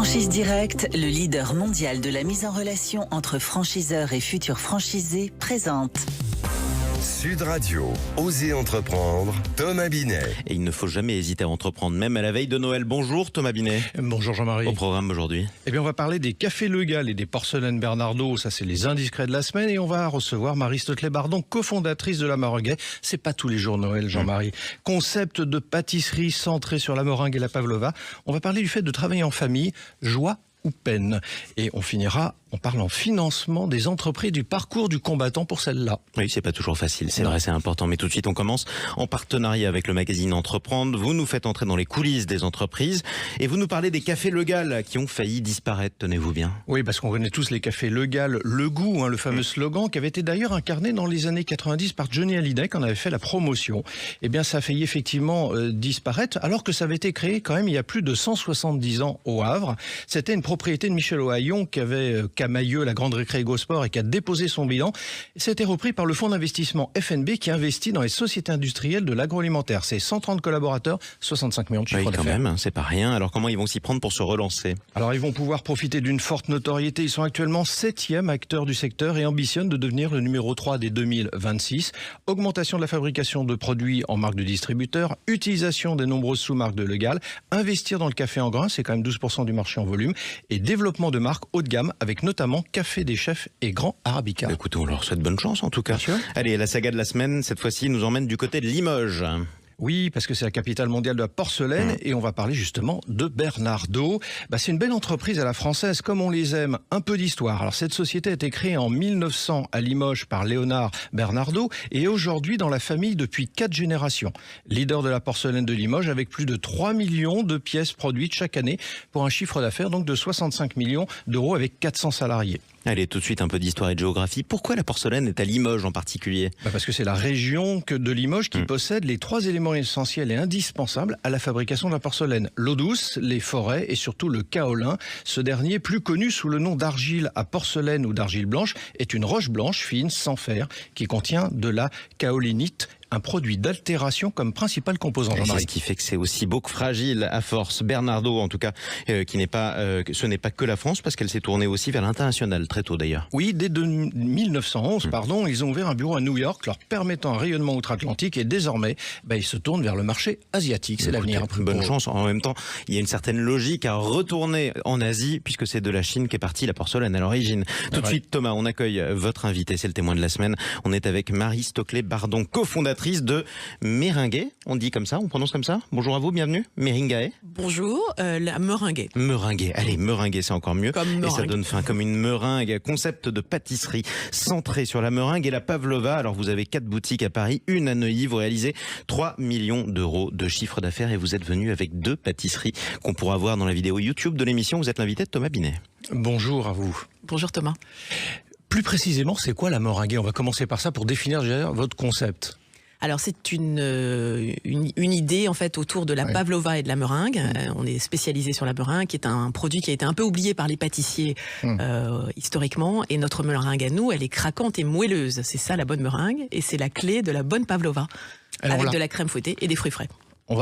Franchise Direct, le leader mondial de la mise en relation entre franchiseurs et futurs franchisés, présente Sud Radio, Osez entreprendre, Thomas Binet. Et il ne faut jamais hésiter à entreprendre, même à la veille de Noël. Bonjour Thomas Binet. Bonjour Jean-Marie. Au programme aujourd'hui. Eh bien, on va parler des cafés Le Gall et des porcelaines Bernardaud. Ça, c'est les indiscrets de la semaine. Et on va recevoir Marie Stoclet-Bardon, cofondatrice de la Meringue. C'est pas tous les jours Noël, Jean-Marie. Concept de pâtisserie centré sur la meringue et la pavlova. On va parler du fait de travailler en famille, joie ou peine. Et on finira en parlant financement des entreprises, du parcours du combattant pour celle-là. Oui, c'est pas toujours facile, c'est vrai, c'est important. Mais tout de suite, on commence en partenariat avec le magazine Entreprendre. Vous nous faites entrer dans les coulisses des entreprises et vous nous parlez des cafés Le Gall qui ont failli disparaître, tenez-vous bien. Oui, parce qu'on connaît tous les cafés Le Gall, le goût, le fameux slogan qui avait été d'ailleurs incarné dans les années 90 par Johnny Hallyday quand on avait fait la promotion. Eh bien, ça a failli effectivement disparaître alors que ça avait été créé quand même il y a plus de 170 ans au Havre. C'était une propriété de Michel Ohaillon qui avait Camailleux, la grande récré Go-Sport, et qui a déposé son bilan. C'était repris par le fonds d'investissement FNB qui investit dans les sociétés industrielles de l'agroalimentaire. C'est 130 collaborateurs, 65 millions de chiffre d'affaires. Oui, quand même, c'est pas rien. Alors comment ils vont s'y prendre pour se relancer? Alors ils vont pouvoir profiter d'une forte notoriété. Ils sont actuellement 7e acteur du secteur et ambitionnent de devenir le numéro 3 dès 2026. Augmentation de la fabrication de produits en marque de distributeur, utilisation des nombreuses sous-marques de Le Gall, investir dans le café en grains, c'est quand même 12% du marché en volume, et développement de marques haut de gamme avec notamment Café des Chefs et Grand Arabica. Écoutez, on leur souhaite bonne chance en tout cas. Allez, la saga de la semaine, cette fois-ci, nous emmène du côté de Limoges. Oui, parce que c'est la capitale mondiale de la porcelaine et on va parler justement de Bernardaud. C'est une belle entreprise à la française, comme on les aime, un peu d'histoire. Alors cette société a été créée en 1900 à Limoges par Léonard Bernardaud et est aujourd'hui dans la famille depuis 4 générations. Leader de la porcelaine de Limoges avec plus de 3 millions de pièces produites chaque année pour un chiffre d'affaires donc de 65 millions d'euros avec 400 salariés. Allez, tout de suite un peu d'histoire et de géographie. Pourquoi la porcelaine est à Limoges en particulier? Parce que c'est la région de Limoges qui possède les 3 éléments essentiels et indispensables à la fabrication de la porcelaine. L'eau douce, les forêts et surtout le kaolin. Ce dernier, plus connu sous le nom d'argile à porcelaine ou d'argile blanche, est une roche blanche fine, sans fer, qui contient de la kaolinite, un produit d'altération comme principal composant. C'est ce qui fait que c'est aussi beau que fragile à force. Bernardaud, en tout cas, ce n'est pas que la France, parce qu'elle s'est tournée aussi vers l'international, très tôt d'ailleurs. Oui, dès 1911, ils ont ouvert un bureau à New York, leur permettant un rayonnement outre-Atlantique, et désormais, ils se tournent vers le marché asiatique. C'est l'avenir. Bonne chance. En même temps, il y a une certaine logique à retourner en Asie, puisque c'est de la Chine qu'est partie la porcelaine à l'origine. Tout de suite, Thomas, on accueille votre invité, c'est le témoin de la semaine. On est avec Marie Stoclet-Bardon, cofondatrice de Meringue, on dit comme ça, on prononce comme ça. Bonjour à vous, bienvenue. Meringue. Bonjour, la Meringue. Meringue, allez, Meringue, c'est encore mieux. Et ça donne faim, comme une meringue. Concept de pâtisserie centré sur la meringue et la pavlova. Alors vous avez 4 boutiques à Paris, une à Neuilly. Vous réalisez 3 millions d'euros de chiffre d'affaires et vous êtes venu avec 2 pâtisseries qu'on pourra voir dans la vidéo YouTube de l'émission. Vous êtes l'invité de Thomas Binet. Bonjour à vous. Bonjour Thomas. Plus précisément, c'est quoi la meringue? On va commencer par ça pour définir déjà votre concept. Alors c'est une idée en fait autour de la pavlova et de la meringue. On est spécialisé sur la meringue, qui est un produit qui a été un peu oublié par les pâtissiers historiquement. Et notre meringue à nous, elle est craquante et moelleuse. C'est ça la bonne meringue, et c'est la clé de la bonne pavlova. Alors avec de la crème fouettée et des fruits frais. On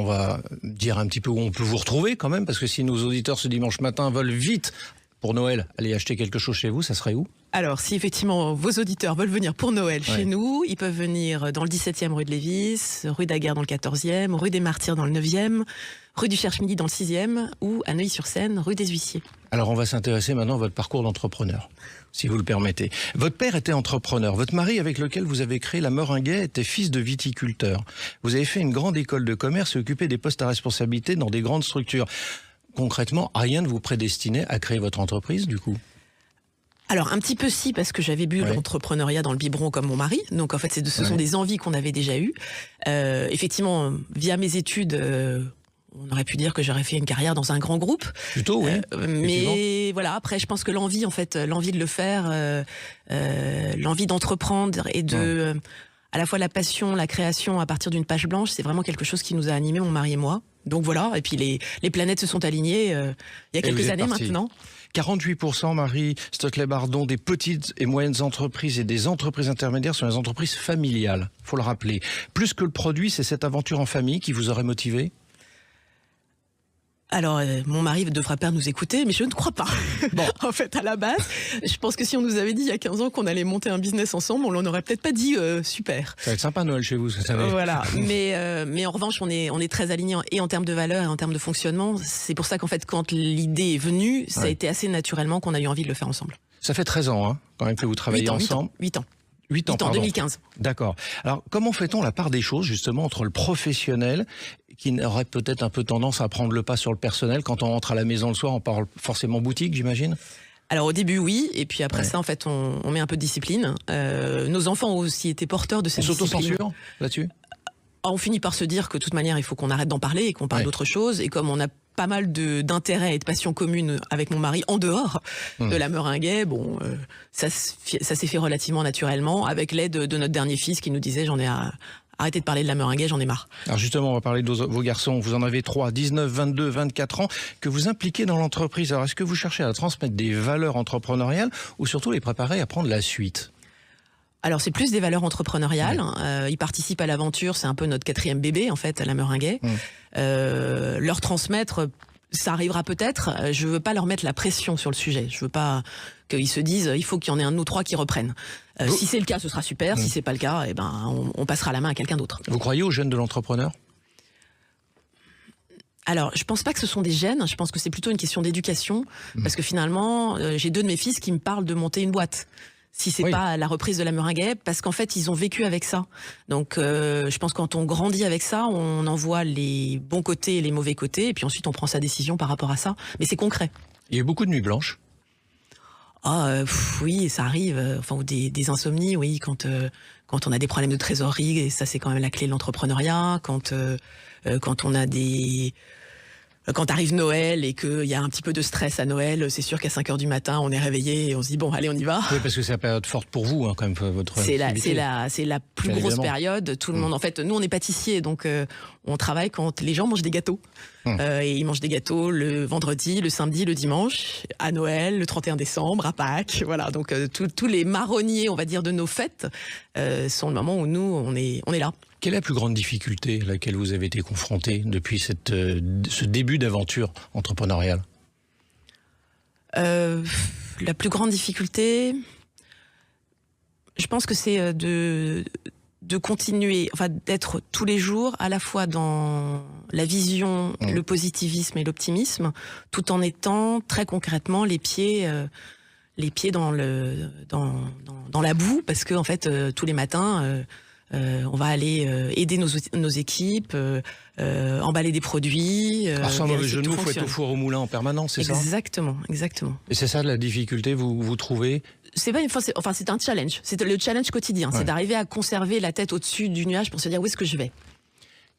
va dire un petit peu où on peut vous retrouver quand même, parce que si nos auditeurs ce dimanche matin veulent vite pour Noël aller acheter quelque chose chez vous, ça serait où? Alors, si effectivement vos auditeurs veulent venir pour Noël chez nous, ils peuvent venir dans le 17e rue de Lévis, rue Daguerre dans le 14e, rue des Martyrs dans le 9e, rue du Cherche-Midi dans le 6e ou à Neuilly-sur-Seine, rue des Huissiers. Alors, on va s'intéresser maintenant à votre parcours d'entrepreneur, si vous le permettez. Votre père était entrepreneur. Votre mari, avec lequel vous avez créé la Meringue, était fils de viticulteur. Vous avez fait une grande école de commerce et occupé des postes à responsabilité dans des grandes structures. Concrètement, rien ne vous prédestinait à créer votre entreprise, du coup? Alors, un petit peu si, parce que j'avais bu l'entrepreneuriat dans le biberon comme mon mari. Donc, en fait, ce sont des envies qu'on avait déjà eues. Effectivement, via mes études, on aurait pu dire que j'aurais fait une carrière dans un grand groupe. Plutôt, oui. Mais voilà, après, je pense que l'envie de le faire, l'envie d'entreprendre et de... à la fois la passion, la création à partir d'une page blanche, c'est vraiment quelque chose qui nous a animés, mon mari et moi. Donc voilà, et puis les planètes se sont alignées il y a quelques années maintenant. 48%, Marie Stoclet-Bardon, des petites et moyennes entreprises et des entreprises intermédiaires sont des entreprises familiales, il faut le rappeler. Plus que le produit, c'est cette aventure en famille qui vous aurait motivé? Alors, mon mari ne devra pas nous écouter, mais je ne crois pas. Bon. En fait, à la base, je pense que si on nous avait dit il y a 15 ans qu'on allait monter un business ensemble, on l'en aurait peut-être pas dit super. Ça va être sympa Noël chez vous cette année. Voilà. Mais en revanche, on est très alignés et en termes de valeur et en termes de fonctionnement. C'est pour ça qu'en fait, quand l'idée est venue, ça a été assez naturellement qu'on a eu envie de le faire ensemble. Ça fait 13 ans, quand même, que vous travaillez ensemble. 8 ans. 8 ans, pardon. 2015. D'accord. Alors, comment fait-on la part des choses, justement, entre le professionnel, qui aurait peut-être un peu tendance à prendre le pas sur le personnel, quand on rentre à la maison le soir, on parle forcément boutique, j'imagine? Alors au début oui, et puis après ça en fait on met un peu de discipline. Nos enfants ont aussi été porteurs de cette discipline. S'auto-censure là-dessus? On finit par se dire que de toute manière il faut qu'on arrête d'en parler et qu'on parle d'autre chose. Et comme on a pas mal d'intérêts et de passions communes avec mon mari en dehors de la meringuée, bon, ça s'est fait relativement naturellement avec l'aide de notre dernier fils qui nous disait arrêtez de parler de la meringuée, j'en ai marre. Alors justement, on va parler de vos garçons. Vous en avez 3, 19, 22, 24 ans, que vous impliquez dans l'entreprise. Alors est-ce que vous cherchez à transmettre des valeurs entrepreneuriales ou surtout les préparer à prendre la suite? Alors c'est plus des valeurs entrepreneuriales. Ils participent à l'aventure, c'est un peu notre 4e bébé en fait, à la meringuée. Leur transmettre, ça arrivera peut-être. Je veux pas leur mettre la pression sur le sujet. Je veux pas qu'ils se disent il faut qu'il y en ait un de nous 3 qui reprennent. Si c'est le cas, ce sera super. Si c'est pas le cas, eh ben on passera la main à quelqu'un d'autre. Vous croyez aux gènes de l'entrepreneur? Alors, je pense pas que ce sont des gènes. Je pense que c'est plutôt une question d'éducation, parce que finalement, j'ai 2 de mes fils qui me parlent de monter une boîte. Si c'est pas la reprise de la meringuée, parce qu'en fait ils ont vécu avec ça. Donc je pense que quand on grandit avec ça, on en voit les bons côtés et les mauvais côtés, et puis ensuite on prend sa décision par rapport à ça. Mais c'est concret. Il y a eu beaucoup de nuits blanches. Oui, ça arrive. Enfin, ou des insomnies, oui, quand on a des problèmes de trésorerie, et ça c'est quand même la clé de l'entrepreneuriat. Quand on a quand arrive Noël et qu'il y a un petit peu de stress à Noël, c'est sûr qu'à 5h du matin, on est réveillé et on se dit bon, allez, on y va. Oui, parce que c'est la période forte pour vous, quand même, votre activité. C'est la plus Bien grosse évidemment. période. Tout le monde, en fait, nous on est pâtissiers, donc on travaille quand les gens mangent des gâteaux. Et ils mangent des gâteaux le vendredi, le samedi, le dimanche, à Noël, le 31 décembre, à Pâques. Voilà, donc tous les marronniers, on va dire, de nos fêtes sont le moment où nous, on est là. Quelle est la plus grande difficulté à laquelle vous avez été confronté depuis ce début d'aventure entrepreneuriale? La plus grande difficulté, je pense que c'est de continuer, enfin d'être tous les jours à la fois dans la vision, le positivisme et l'optimisme, tout en étant très concrètement les pieds dans la boue, parce que en fait tous les matins on va aller aider nos équipes, emballer des produits. Alors sans mauvais jeu de mots, il faut être au four au moulin en permanence, c'est ça? Exactement. Et c'est ça la difficulté, vous trouvez? C'est un challenge. C'est le challenge quotidien. C'est d'arriver à conserver la tête au-dessus du nuage pour se dire où est-ce que je vais.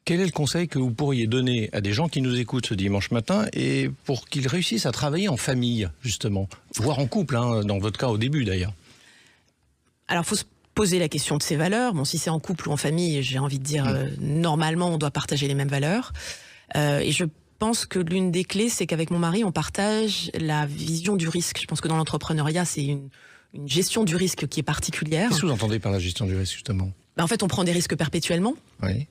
Quel est le conseil que vous pourriez donner à des gens qui nous écoutent ce dimanche matin et pour qu'ils réussissent à travailler en famille, justement, voire en couple, dans votre cas au début d'ailleurs? Alors, faut se poser la question de ses valeurs. Bon, si c'est en couple ou en famille, j'ai envie de dire, normalement, on doit partager les mêmes valeurs. Et je pense que l'une des clés, c'est qu'avec mon mari, on partage la vision du risque. Je pense que dans l'entrepreneuriat, c'est une gestion du risque qui est particulière. Qu'est-ce que vous entendez par la gestion du risque, justement? En fait, on prend des risques perpétuellement. Oui.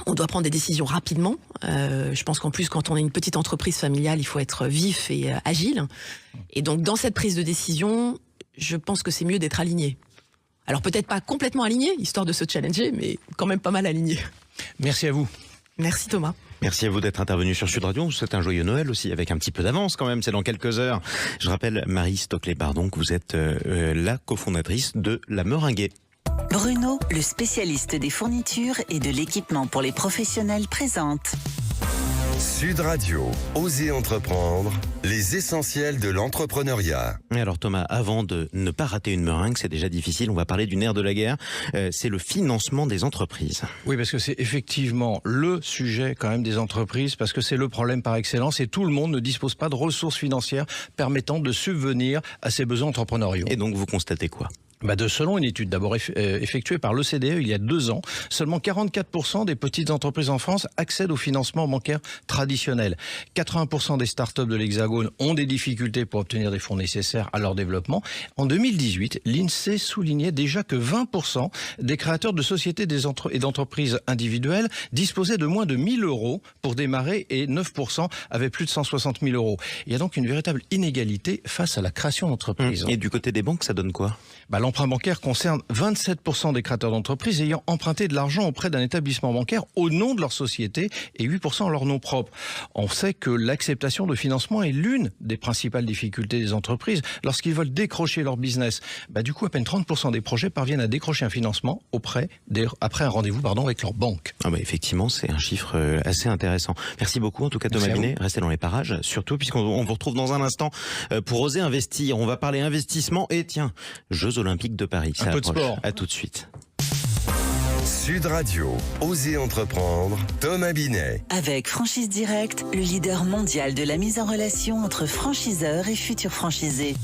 On doit prendre des décisions rapidement. Je pense qu'en plus, quand on est une petite entreprise familiale, il faut être vif et agile. Et donc, dans cette prise de décision, je pense que c'est mieux d'être aligné. Alors peut-être pas complètement aligné, histoire de se challenger, mais quand même pas mal aligné. Merci à vous. Merci Thomas. Merci à vous d'être intervenu sur Sud Radio. C'est un joyeux Noël aussi, avec un petit peu d'avance quand même, c'est dans quelques heures. Je rappelle, Marie Stoclet-Bardon, que vous êtes la cofondatrice de La Meringuée. Bruno, le spécialiste des fournitures et de l'équipement pour les professionnels, présente Sud Radio, Osez entreprendre, les essentiels de l'entrepreneuriat. Et alors Thomas, avant de ne pas rater une meringue, c'est déjà difficile, on va parler du nerf de la guerre, c'est le financement des entreprises. Oui, parce que c'est effectivement le sujet quand même des entreprises, parce que c'est le problème par excellence et tout le monde ne dispose pas de ressources financières permettant de subvenir à ses besoins entrepreneuriaux. Et donc vous constatez quoi ? Selon une étude d'abord effectuée par l'OCDE il y a 2 ans, seulement 44% des petites entreprises en France accèdent au financement bancaire traditionnel. 80% des startups de l'Hexagone ont des difficultés pour obtenir des fonds nécessaires à leur développement. En 2018, l'INSEE soulignait déjà que 20% des créateurs de sociétés et d'entreprises individuelles disposaient de moins de 1 000 euros pour démarrer et 9% avaient plus de 160 000 euros. Il y a donc une véritable inégalité face à la création d'entreprises. Et du côté des banques, ça donne quoi ? L'emprunt bancaire concerne 27% des créateurs d'entreprises ayant emprunté de l'argent auprès d'un établissement bancaire au nom de leur société et 8% en leur nom propre. On sait que l'acceptation de financement est l'une des principales difficultés des entreprises lorsqu'ils veulent décrocher leur business. Du coup, à peine 30% des projets parviennent à décrocher un financement après un rendez-vous avec leur banque. Effectivement, c'est un chiffre assez intéressant. Merci beaucoup en tout cas Thomas Binet. Restez dans les parages, surtout puisqu'on vous retrouve dans un instant pour oser investir. On va parler investissement et Jeux Olympiques de Paris. Un peu de sport. À tout de suite. Sud Radio, Osez entreprendre, Thomas Binet. Avec Franchise Direct, le leader mondial de la mise en relation entre franchiseurs et futurs franchisés.